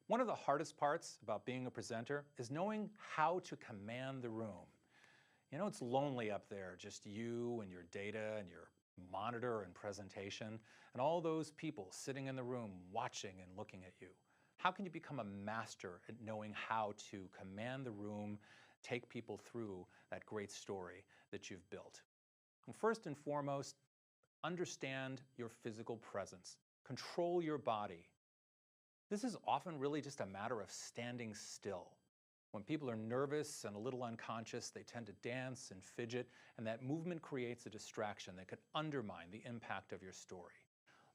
One of the hardest parts about being a presenter is knowing how to command the room. You know, it's lonely up there, just you and your data and your monitor and presentation, and all those people sitting in the room watching and looking at you. How can you become a master at knowing how to command the room, take people through that great story that you've built? And first and foremost, understand your physical presence. Control your body. This is often really just a matter of standing still. When people are nervous and a little unconscious, they tend to dance and fidget, and that movement creates a distraction that could undermine the impact of your story.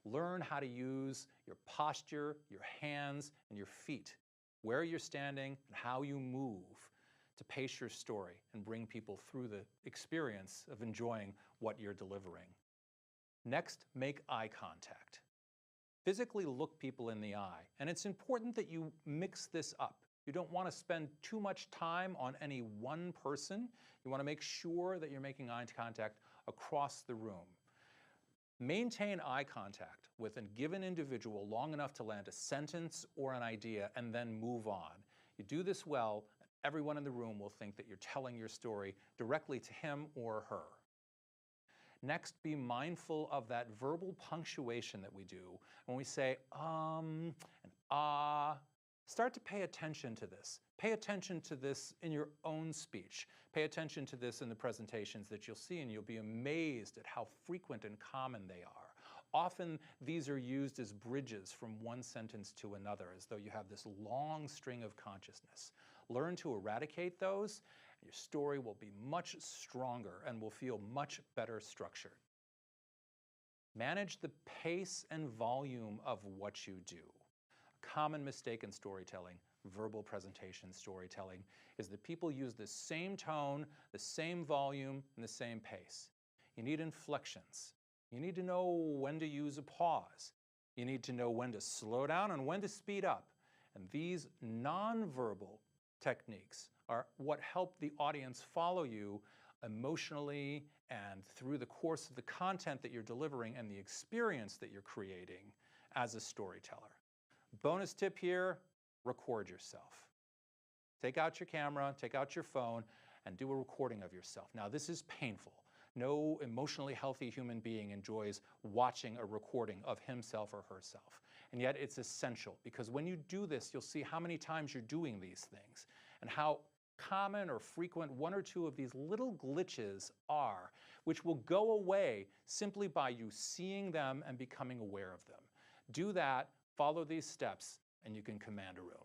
Learn how to use your posture, your hands, and your feet, where you're standing and how you move to pace your story and bring people through the experience of enjoying what you're delivering. Next, make eye contact. Physically look people in the eye, and it's important that you mix this up. You don't want to spend too much time on any one person. You want to make sure that you're making eye contact across the room. Maintain eye contact with a given individual long enough to land a sentence or an idea and then move on. You do this well, everyone in the room will think that you're telling your story directly to him or her. Next, be mindful of that verbal punctuation that we do when we say and ah. Start to pay attention to this. Pay attention to this in your own speech. Pay attention to this in the presentations that you'll see, and you'll be amazed at how frequent and common they are. Often, these are used as bridges from one sentence to another, as though you have this long string of consciousness. Learn to eradicate those, and your story will be much stronger and will feel much better structured. Manage the pace and volume of what you do. Common mistake in storytelling, verbal presentation storytelling, is that people use the same tone, the same volume, and the same pace. You need inflections. You need to know when to use a pause. You need to know when to slow down and when to speed up. And these nonverbal techniques are what help the audience follow you emotionally and through the course of the content that you're delivering and the experience that you're creating as a storyteller. Bonus tip here, record yourself. Take out your camera, take out your phone, and do a recording of yourself. Now, this is painful. No emotionally healthy human being enjoys watching a recording of himself or herself. And yet it's essential, because when you do this, you'll see how many times you're doing these things and how common or frequent one or two of these little glitches are, which will go away simply by you seeing them and becoming aware of them. Do that. Follow these steps, and you can command a room.